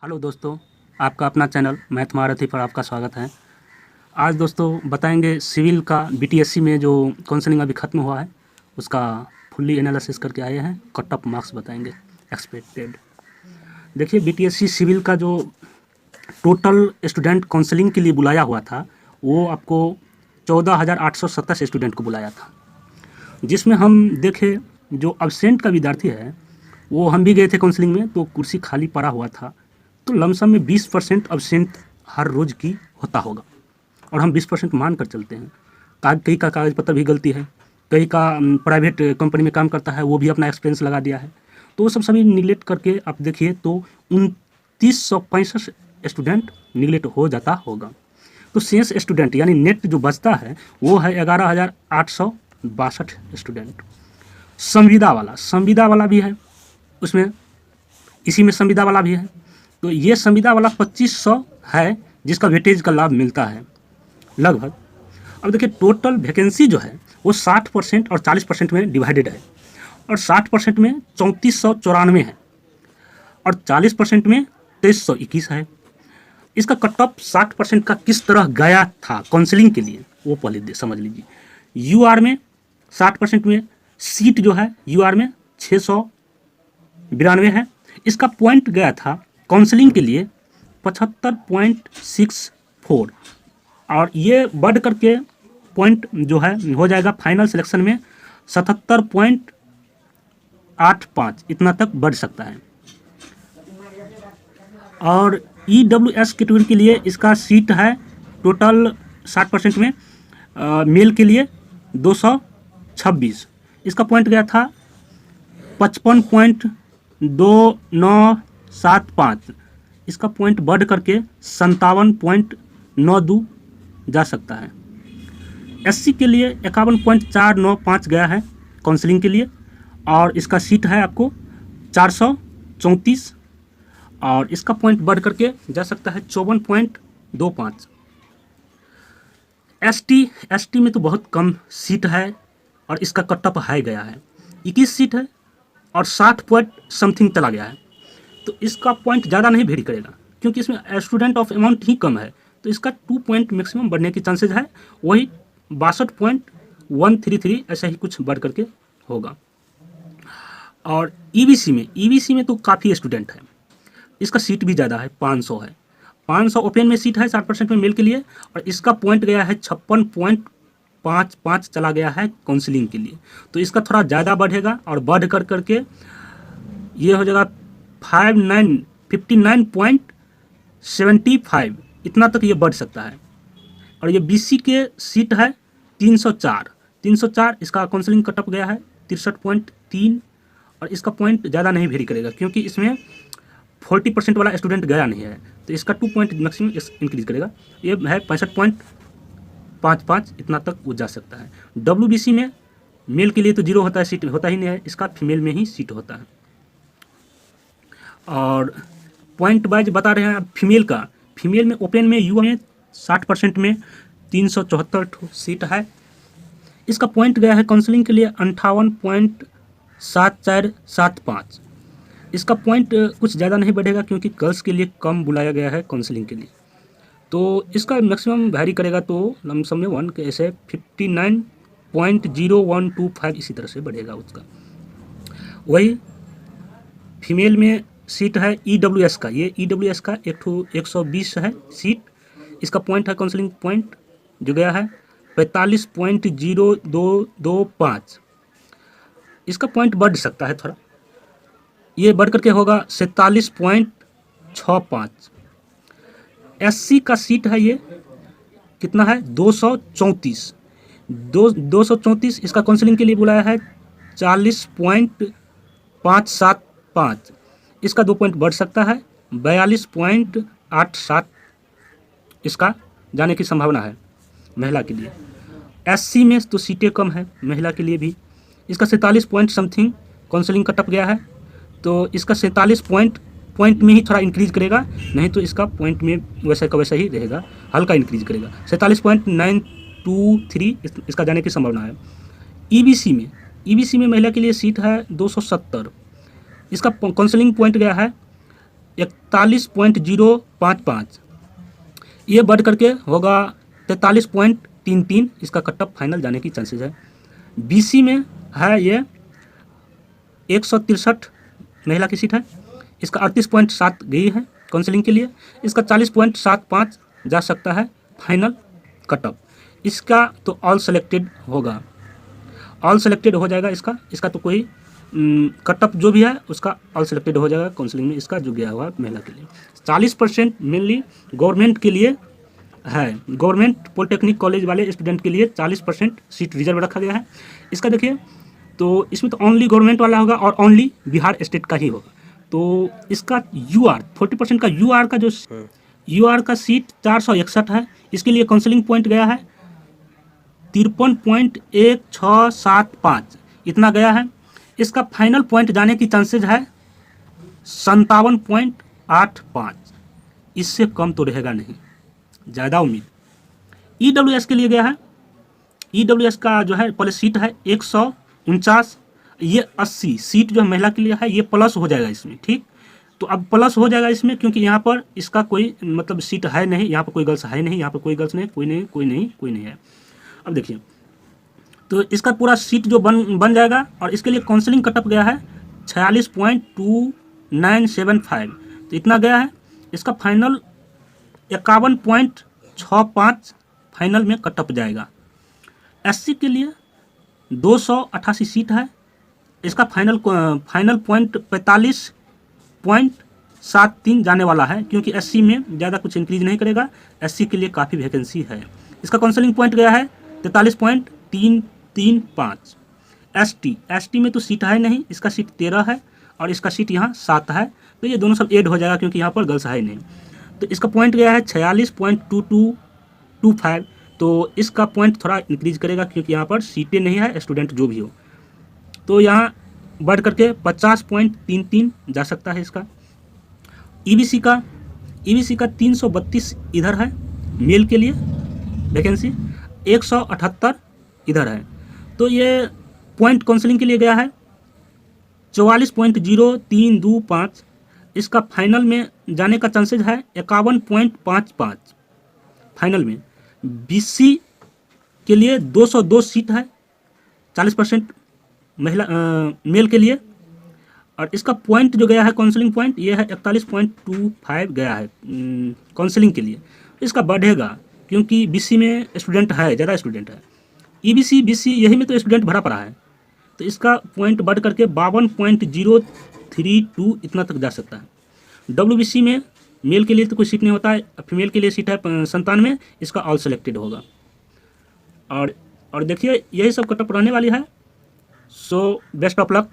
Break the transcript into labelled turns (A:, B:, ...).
A: Hello दोस्तों, आपका अपना चैनल मैथ महारथी पर आपका स्वागत है। आज दोस्तों बताएंगे सिविल का बीटीएससी में जो काउंसलिंग अभी ख़त्म हुआ है उसका फुल्ली एनालिसिस करके आए हैं। कट ऑफ मार्क्स बताएंगे एक्सपेक्टेड। देखिए, बीटीएससी सिविल का जो टोटल स्टूडेंट काउंसलिंग के लिए बुलाया हुआ था वो आपको 14,827 स्टूडेंट को बुलाया था, जिसमें हम देखे जो अब्सेंट का विद्यार्थी है वो हम भी गए थे काउंसलिंग में, तो कुर्सी खाली पड़ा हुआ था। तो लमसम में 20% अब्सेंट हर रोज़ की होता होगा और हम 20% मान कर चलते हैं। कई का कागज़ पत्र भी गलती है, कई का प्राइवेट कंपनी में काम करता है वो भी अपना एक्सपीरियंस लगा दिया है। तो वो सब सभी निगलेक्ट करके आप देखिए तो 2965 स्टूडेंट निगलेक्ट हो जाता होगा। तो शेष स्टूडेंट यानी नेट जो बचता है वो है 11,862 स्टूडेंट। संविदा वाला भी है उसमें, इसी में संविदा वाला भी है। तो ये संविदा वाला 2500 है जिसका वेटेज का लाभ मिलता है लगभग। अब देखिए टोटल वैकेंसी जो है वो 60% और 40% में डिवाइडेड है, और 60% में 3494 है और 40% में 2321 है। इसका कट ऑफ 60% का किस तरह गया था काउंसलिंग के लिए वो पहले समझ लीजिए। यूआर में 60% में सीट जो है यूआर में 692 है। इसका पॉइंट गया था काउंसलिंग के लिए 75.64, और ये बढ़ करके पॉइंट जो है हो जाएगा फाइनल सिलेक्शन में 77.85, इतना तक बढ़ सकता है। और EWS कैटेगरी के लिए इसका सीट है टोटल 60% में मेल के लिए 226, इसका पॉइंट गया था 55.2975, इसका पॉइंट बढ़ करके 57.92 जा सकता है। SC के लिए 51.495 गया है काउंसलिंग के लिए, और इसका सीट है आपको 434, और इसका पॉइंट बढ़ करके जा सकता है 54.25। ST में तो बहुत कम सीट है और इसका कट ऑफ हाई गया है, 21 सीट है और 60 पॉइंट समथिंग चला गया है। तो इसका पॉइंट ज़्यादा नहीं वेरी करेगा क्योंकि इसमें स्टूडेंट ऑफ अमाउंट ही कम है, तो इसका 2 पॉइंट मैक्सिमम बढ़ने की चांसेज है, वही 62.133 ऐसा ही कुछ बढ़ करके होगा। और EBC में तो काफ़ी स्टूडेंट है, इसका सीट भी ज़्यादा है, 500 है। 500 ओपन में सीट है 60% में मेल के लिए, और इसका पॉइंट गया है 56.55 चला गया है काउंसलिंग के लिए। तो इसका थोड़ा ज़्यादा बढ़ेगा और बढ़ कर करके ये हो जाएगा 59.75, इतना तक ये बढ़ सकता है। और ये BC के सीट है 304, इसका काउंसलिंग कटअप गया है 63.3, और इसका पॉइंट ज़्यादा नहीं वेरी करेगा क्योंकि इसमें 40% वाला स्टूडेंट गया नहीं है, तो इसका 2 पॉइंट मैक्सिमम इंक्रीज करेगा, ये है 65.55, इतना तक वो जा सकता है। WBC में मेल के लिए तो 0 होता है, सीट होता ही नहीं है, इसका फीमेल में ही सीट होता है। और पॉइंट वाइज बता रहे हैं आप फीमेल में ओपन में युवा में 60% में 374 सीट है। इसका पॉइंट गया है काउंसलिंग के लिए 58.7475, इसका पॉइंट कुछ ज़्यादा नहीं बढ़ेगा क्योंकि गर्ल्स के लिए कम बुलाया गया है काउंसलिंग के लिए, तो इसका मैक्सिमम वैरी करेगा, तो लमसम में 1 के ऐसे 59.0125 इसी तरह से बढ़ेगा उसका। वही फीमेल में सीट है EWS का, ये EWS का 120 है सीट, इसका पॉइंट है काउंसलिंग पॉइंट जो गया है 45.0225, इसका पॉइंट बढ़ सकता है थोड़ा, ये बढ़ करके होगा 47.65। SC का सीट है ये कितना है 234, इसका काउंसलिंग के लिए बुलाया है 40.575, इसका 2 पॉइंट बढ़ सकता है 42.87, इसका जाने की संभावना है महिला के लिए। SC में तो सीटें कम है महिला के लिए भी, इसका 47 पॉइंट समथिंग काउंसलिंग कटअप गया है, तो इसका 47 पॉइंट में ही थोड़ा इंक्रीज करेगा, नहीं तो इसका पॉइंट में वैसा का वैसा ही रहेगा, हल्का इंक्रीज करेगा, 47.923 इसका जाने की संभावना है। EBC में महिला के लिए सीट है 270, इसका काउंसलिंग पॉइंट गया है 41.055, ये बढ़ करके होगा 43.33, इसका कट ऑफ फाइनल जाने की चांसेस है। बीसी में है ये 163 महिला की सीट है, इसका 38.7 गई है काउंसलिंग के लिए, इसका 40.75 जा सकता है फाइनल कट ऑफ। इसका तो ऑल सेलेक्टेड होगा, ऑल सेलेक्टेड हो जाएगा इसका तो कोई कट ऑफ जो भी है उसका ऑल सेलेक्टेड हो जाएगा काउंसलिंग में, इसका जो गया हुआ महिला के लिए। 40% मेनली गवर्नमेंट के लिए है, गवर्नमेंट पॉलिटेक्निक कॉलेज वाले स्टूडेंट के लिए 40% सीट रिजर्व रखा गया है। इसका देखिए तो इसमें तो ओनली गवर्नमेंट वाला होगा और ओनली बिहार स्टेट का ही होगा। तो इसका यूआर 40% का यूआर का जो यूआर का सीट 461 है, इसके लिए काउंसलिंग पॉइंट गया है 53.1675, इतना गया है। इसका फाइनल पॉइंट जाने की चांसेज है 57.85, इससे कम तो रहेगा नहीं, ज़्यादा उम्मीद। ईडब्ल्यूएस के लिए गया है, ईडब्ल्यूएस का जो है पहले सीट है 149, ये 80 सीट जो महिला के लिए है ये प्लस हो जाएगा इसमें, ठीक। तो अब प्लस हो जाएगा इसमें क्योंकि यहाँ पर इसका कोई मतलब सीट है नहीं, यहाँ पर कोई गर्ल्स है नहीं, यहाँ पर कोई गर्ल्स नहीं, कोई नहीं है। अब देखिए तो इसका पूरा सीट जो बन जाएगा और इसके लिए काउंसलिंग कटअप गया है 46.2975, तो इतना गया है। इसका फाइनल 51.65 फाइनल में कटअप जाएगा। एससी के लिए 288 सीट है, इसका फाइनल पॉइंट 45.73 जाने वाला है क्योंकि एससी में ज़्यादा कुछ इंक्रीज नहीं करेगा, एससी के लिए काफ़ी वैकेंसी है। इसका काउंसलिंग पॉइंट गया है 43.335। एसटी में तो सीट है नहीं, इसका सीट 13 है और इसका सीट यहाँ 7 है, तो ये दोनों सब ऐड हो जाएगा क्योंकि यहाँ पर गर्ल्स है नहीं। तो इसका पॉइंट गया है 46.2225, तो इसका पॉइंट थोड़ा इंक्रीज करेगा क्योंकि यहाँ पर सीटें नहीं है, स्टूडेंट जो भी हो, तो यहाँ बढ़ करके 50.33 जा सकता है इसका। ईबीसी का 332 इधर है मेल के लिए वैकेंसी, 178 इधर है, तो ये पॉइंट काउंसलिंग के लिए गया है 44.0325, इसका फाइनल में जाने का चांसेस है 51.55 फाइनल में। बीसी के लिए 202 सीट है, 40% महिला मेल के लिए, और इसका पॉइंट जो गया है काउंसलिंग पॉइंट ये है 41.25 गया है काउंसलिंग के लिए। इसका बढ़ेगा क्योंकि बीसी में स्टूडेंट है, ज़्यादा स्टूडेंट है। ईबीसी बीसी यही में तो स्टूडेंट भरा पड़ा है, तो इसका पॉइंट बढ़ करके 52.032 इतना तक जा सकता है। डब्ल्यूबीसी में मेल के लिए तो कोई सीट नहीं होता है, फीमेल के लिए सीट है 97, इसका ऑल सेलेक्टेड होगा। और देखिए यही सब कटअप रहने वाली है। So best of luck.